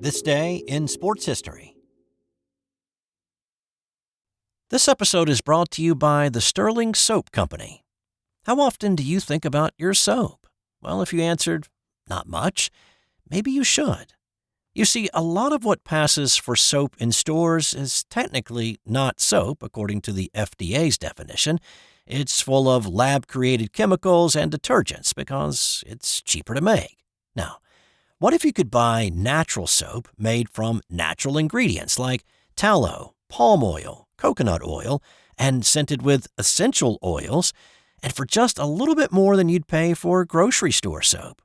This day in sports history. This episode is brought to you by the Sterling Soap Company. How often do you think about your soap? Well, if you answered, not much, maybe you should. You see, a lot of what passes for soap in stores is technically not soap, according to the FDA's definition. It's full of lab-created chemicals and detergents because it's cheaper to make. Now, what if you could buy natural soap made from natural ingredients like tallow, palm oil, coconut oil, and scented with essential oils, and for just a little bit more than you'd pay for grocery store soap?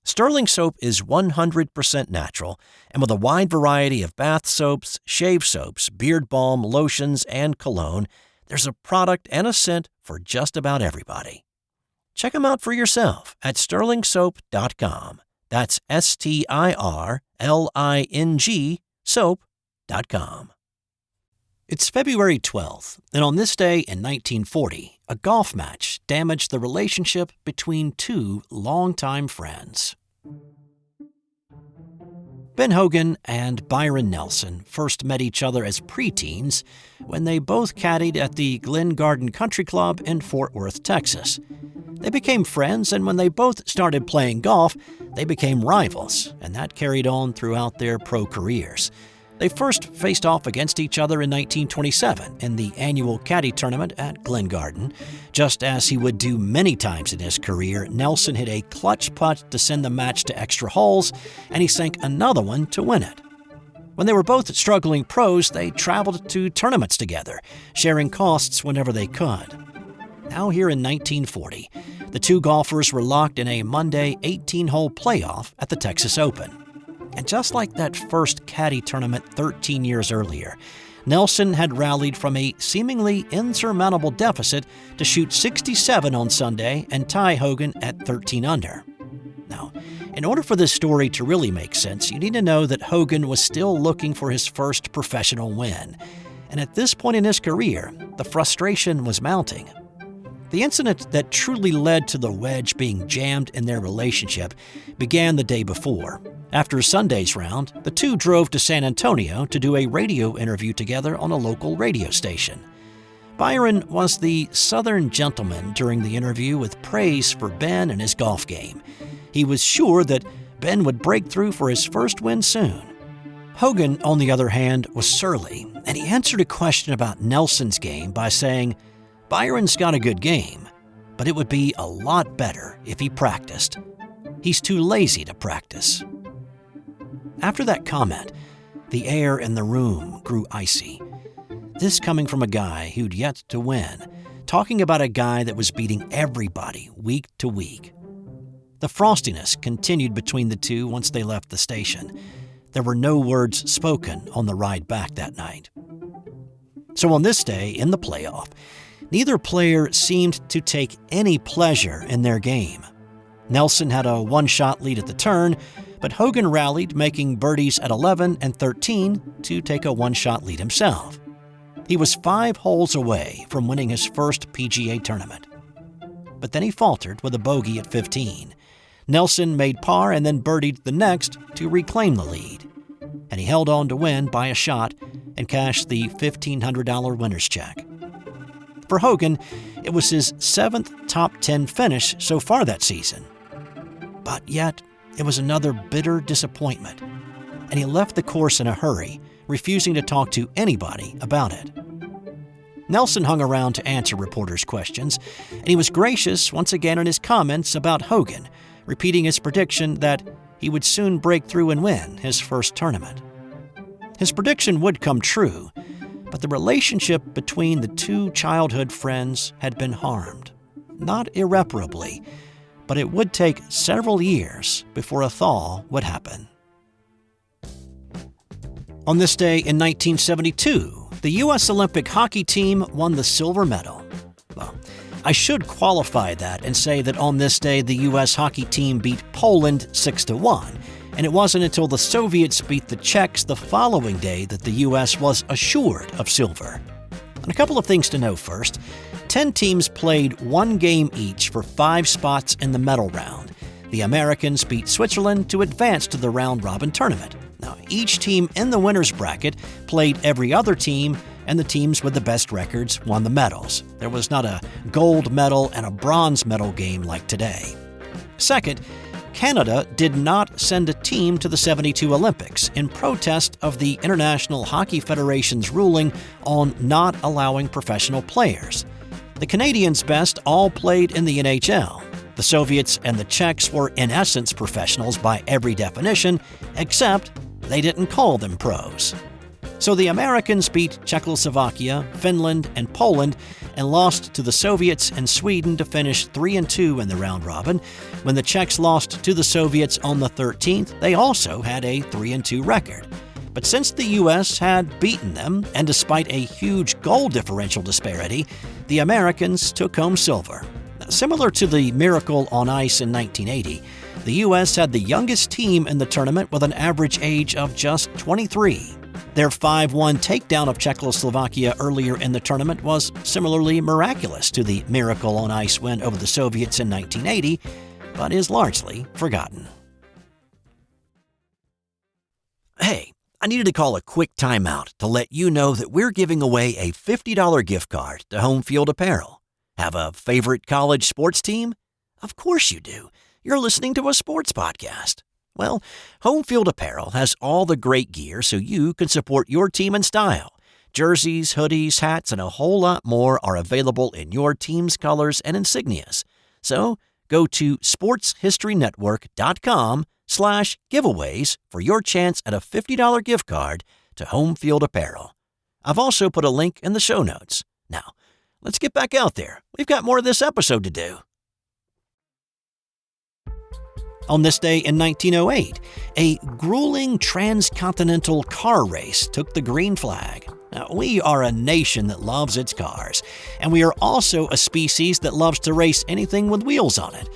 Sterling Soap is 100% natural, and with a wide variety of bath soaps, shave soaps, beard balm, lotions, and cologne, there's a product and a scent for just about everybody. Check them out for yourself at sterlingsoap.com. That's STIRLING soap.com. It's February 12th, and on this day in 1940, a golf match damaged the relationship between two longtime friends. Ben Hogan and Byron Nelson first met each other as preteens when they both caddied at the Glen Garden Country Club in Fort Worth, Texas. They became friends, and when they both started playing golf, they became rivals, and that carried on throughout their pro careers. They first faced off against each other in 1927 in the annual caddy tournament at Glen Garden. Just as he would do many times in his career, Nelson hit a clutch putt to send the match to extra holes, and he sank another one to win it. When they were both struggling pros, they traveled to tournaments together, sharing costs whenever they could. Now here in 1940, the two golfers were locked in a Monday 18-hole playoff at the Texas Open. And just like that first caddy tournament 13 years earlier, Nelson had rallied from a seemingly insurmountable deficit to shoot 67 on Sunday and tie Hogan at 13 under. Now, in order for this story to really make sense, you need to know that Hogan was still looking for his first professional win. And at this point in his career, the frustration was mounting. The incident that truly led to the wedge being jammed in their relationship began the day before. After Sunday's round, the two drove to San Antonio to do a radio interview together on a local radio station. Byron was the Southern gentleman during the interview with praise for Ben and his golf game. He was sure that Ben would break through for his first win soon. Hogan, on the other hand, was surly, and he answered a question about Nelson's game by saying, "Byron's got a good game, but it would be a lot better if he practiced. He's too lazy to practice." After that comment, the air in the room grew icy. This coming from a guy who'd yet to win, talking about a guy that was beating everybody week to week. The frostiness continued between the two once they left the station. There were no words spoken on the ride back that night. So on this day in the playoff, neither player seemed to take any pleasure in their game. Nelson had a one-shot lead at the turn, but Hogan rallied, making birdies at 11 and 13 to take a one-shot lead himself. He was 5 holes away from winning his first PGA tournament. But then he faltered with a bogey at 15. Nelson made par and then birdied the next to reclaim the lead. And he held on to win by a shot and cashed the $1,500 winner's check. For Hogan, it was his 7th top 10 finish so far that season. But yet, it was another bitter disappointment, and he left the course in a hurry, refusing to talk to anybody about it. Nelson hung around to answer reporters' questions, and he was gracious once again in his comments about Hogan, repeating his prediction that he would soon break through and win his first tournament. His prediction would come true, but the relationship between the two childhood friends had been harmed. Not irreparably, but it would take several years before a thaw would happen. On this day in 1972, the U.S. Olympic hockey team won the silver medal. Well, I should qualify that and say that on this day, the U.S. hockey team beat Poland 6-1, and it wasn't until the Soviets beat the Czechs the following day that the U.S. was assured of silver. And a couple of things to know first. 10 teams played 1 game each for 5 spots in the medal round. The Americans beat Switzerland to advance to the round-robin tournament. Now, each team in the winner's bracket played every other team, and the teams with the best records won the medals. There was not a gold medal and a bronze medal game like today. Second, Canada did not send a team to the '72 Olympics in protest of the International Hockey Federation's ruling on not allowing professional players. The Canadians' best all played in the NHL. The Soviets and the Czechs were in essence professionals by every definition, except they didn't call them pros. So the Americans beat Czechoslovakia, Finland, and Poland and lost to the Soviets and Sweden to finish 3-2 in the round robin. When the Czechs lost to the Soviets on the 13th, they also had a 3-2 record. But since the U.S. had beaten them, and despite a huge goal differential disparity, the Americans took home silver. Similar to the Miracle on Ice in 1980, the U.S. had the youngest team in the tournament with an average age of just 23. Their 5-1 takedown of Czechoslovakia earlier in the tournament was similarly miraculous to the Miracle on Ice win over the Soviets in 1980, but is largely forgotten. Hey, I needed to call a quick timeout to let you know that we're giving away a $50 gift card to Homefield Apparel. Have a favorite college sports team? Of course you do. You're listening to a sports podcast. Well, Homefield Apparel has all the great gear so you can support your team in style. Jerseys, hoodies, hats, and a whole lot more are available in your team's colors and insignias. So go to sportshistorynetwork.com/giveaways for your chance at a $50 gift card to Homefield Apparel. I've also put a link in the show notes. Now, let's get back out there. We've got more of this episode to do. On this day in 1908, a grueling transcontinental car race took the green flag. Now, we are a nation that loves its cars, and we are also a species that loves to race anything with wheels on it.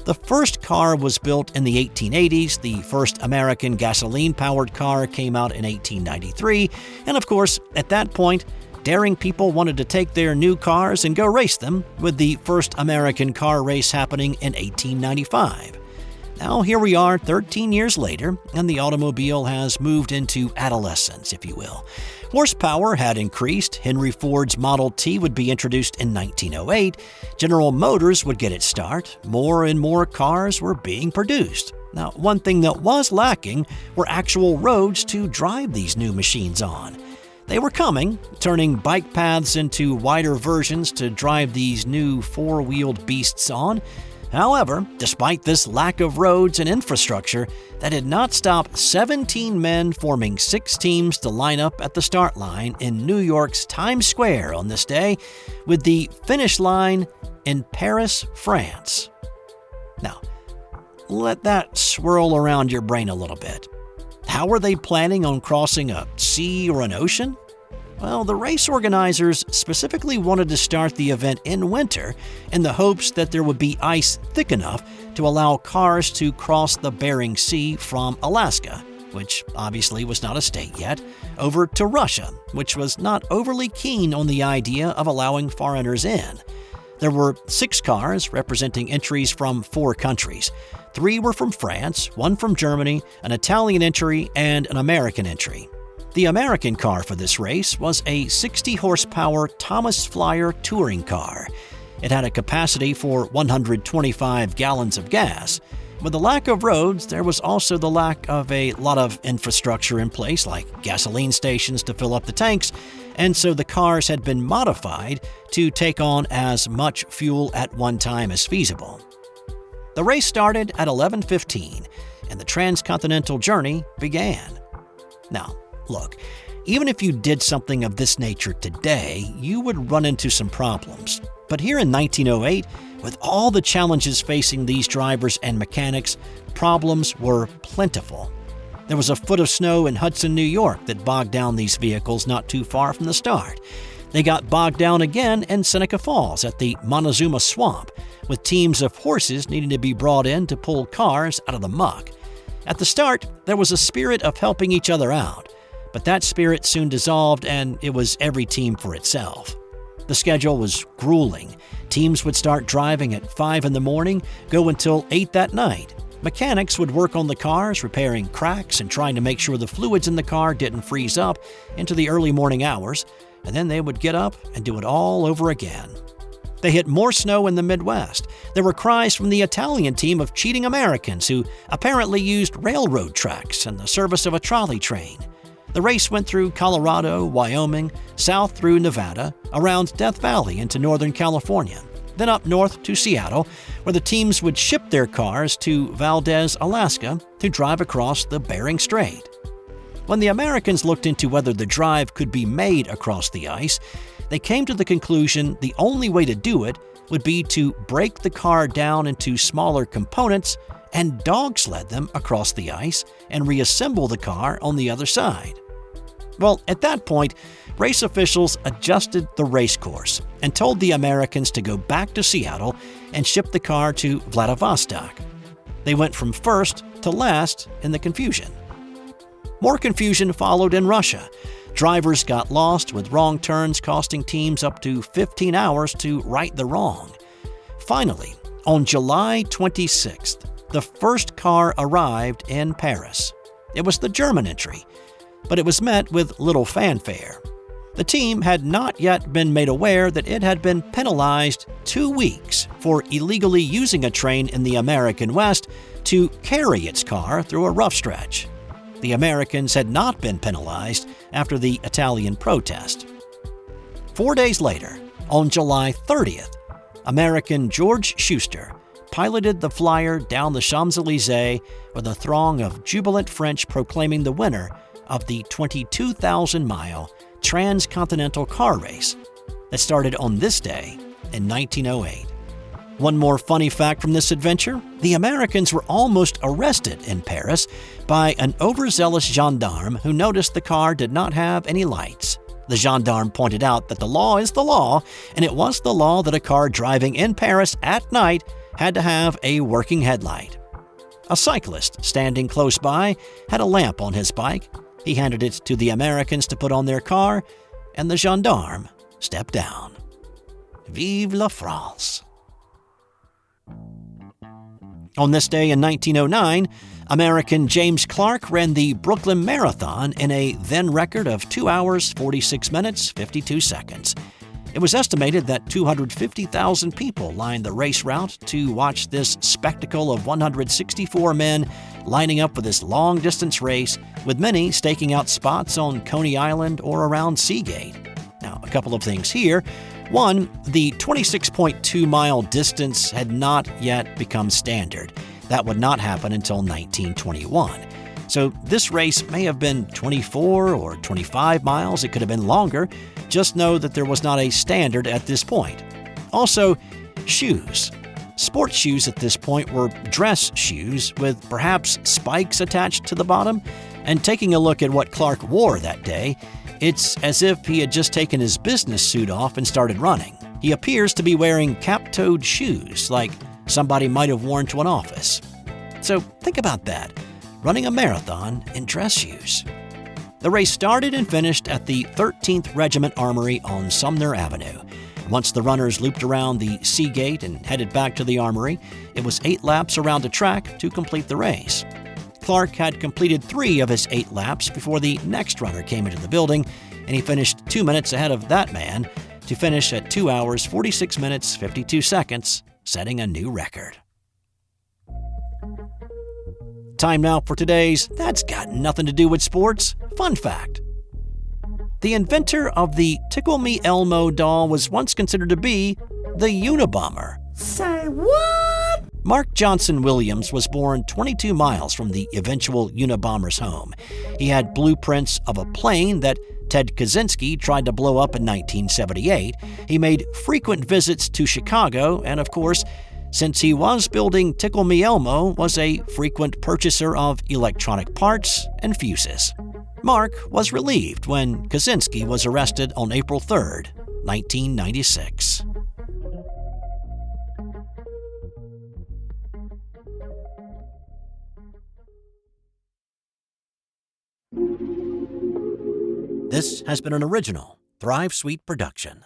The first car was built in the 1880s, the first American gasoline-powered car came out in 1893, and of course, at that point, daring people wanted to take their new cars and go race them, with the first American car race happening in 1895. Now, here we are 13 years later, and the automobile has moved into adolescence, if you will. Horsepower had increased. Henry Ford's Model T would be introduced in 1908. General Motors would get its start. More and more cars were being produced. Now, one thing that was lacking were actual roads to drive these new machines on. They were coming, turning bike paths into wider versions to drive these new four-wheeled beasts on. However, despite this lack of roads and infrastructure, that did not stop 17 men forming 6 teams to line up at the start line in New York's Times Square on this day, with the finish line in Paris, France. Now, let that swirl around your brain a little bit. How were they planning on crossing a sea or an ocean? Well, the race organizers specifically wanted to start the event in winter in the hopes that there would be ice thick enough to allow cars to cross the Bering Sea from Alaska, which obviously was not a state yet, over to Russia, which was not overly keen on the idea of allowing foreigners in. There were 6 cars representing entries from 4 countries. 3 were from France, 1 from Germany, an Italian entry, and an American entry. The American car for this race was a 60-horsepower Thomas Flyer touring car. It had a capacity for 125 gallons of gas. With the lack of roads, there was also the lack of a lot of infrastructure in place, like gasoline stations to fill up the tanks, and so the cars had been modified to take on as much fuel at one time as feasible. The race started at 11:15, and the transcontinental journey began. Now, look, even if you did something of this nature today, you would run into some problems. But here in 1908, with all the challenges facing these drivers and mechanics, problems were plentiful. There was a foot of snow in Hudson, New York that bogged down these vehicles not too far from the start. They got bogged down again in Seneca Falls at the Montezuma Swamp, with teams of horses needing to be brought in to pull cars out of the muck. At the start, there was a spirit of helping each other out. But that spirit soon dissolved, and it was every team for itself. The schedule was grueling. Teams would start driving at 5 in the morning, go until 8 that night. Mechanics would work on the cars, repairing cracks and trying to make sure the fluids in the car didn't freeze up into the early morning hours, and then they would get up and do it all over again. They hit more snow in the Midwest. There were cries from the Italian team of cheating Americans who apparently used railroad tracks in the service of a trolley train. The race went through Colorado, Wyoming, south through Nevada, around Death Valley into Northern California, then up north to Seattle, where the teams would ship their cars to Valdez, Alaska, to drive across the Bering Strait. When the Americans looked into whether the drive could be made across the ice, they came to the conclusion the only way to do it would be to break the car down into smaller components and dog-sled them across the ice and reassemble the car on the other side. Well, at that point, race officials adjusted the race course and told the Americans to go back to Seattle and ship the car to Vladivostok. They went from first to last in the confusion. More confusion followed in Russia. Drivers got lost, with wrong turns costing teams up to 15 hours to right the wrong. Finally, on July 26th, the first car arrived in Paris. It was the German entry, but it was met with little fanfare. The team had not yet been made aware that it had been penalized 2 weeks for illegally using a train in the American West to carry its car through a rough stretch. The Americans had not been penalized after the Italian protest. 4 days later, on July 30th, American George Schuster piloted the flyer down the Champs-Élysées with a throng of jubilant French proclaiming the winner of the 22,000-mile transcontinental car race that started on this day in 1908. One more funny fact from this adventure: the Americans were almost arrested in Paris by an overzealous gendarme who noticed the car did not have any lights. The gendarme pointed out that the law is the law, and it was the law that a car driving in Paris at night had to have a working headlight. A cyclist standing close by had a lamp on his bike. He handed it to the Americans to put on their car, and the gendarme stepped down. Vive la France! On this day in 1909, American James Clark ran the Brooklyn Marathon in a then record of 2 hours, 46 minutes, 52 seconds. It was estimated that 250,000 people lined the race route to watch this spectacle of 164 men lining up for this long-distance race, with many staking out spots on Coney Island or around Seagate. Now, a couple of things here. One, the 26.2-mile distance had not yet become standard. That would not happen until 1921. So this race may have been 24 or 25 miles. It could have been longer. Just know that there was not a standard at this point. Also, shoes. Sports shoes at this point were dress shoes with perhaps spikes attached to the bottom. And taking a look at what Clark wore that day, it's as if he had just taken his business suit off and started running. He appears to be wearing cap-toed shoes, like somebody might have worn to an office. So think about that, running a marathon in dress shoes. The race started and finished at the 13th Regiment Armory on Sumner Avenue. Once the runners looped around the Seagate and headed back to the armory, it was 8 laps around the track to complete the race. Clark had completed 3 of his 8 laps before the next runner came into the building, and he finished 2 minutes ahead of that man to finish at 2 hours, 46 minutes, 52 seconds, setting a new record. Time now for today's That's Got Nothing to Do with Sports fun fact. The inventor of the Tickle Me Elmo doll was once considered to be the Unabomber. Say what? Mark Johnson Williams was born 22 miles from the eventual Unabomber's home. He had blueprints of a plane that Ted Kaczynski tried to blow up in 1978. He made frequent visits to Chicago, and of course, since he was building Tickle Me Elmo, was a frequent purchaser of electronic parts and fuses. Mark was relieved when Kaczynski was arrested on April 3, 1996. This has been an original Thrive Suite production.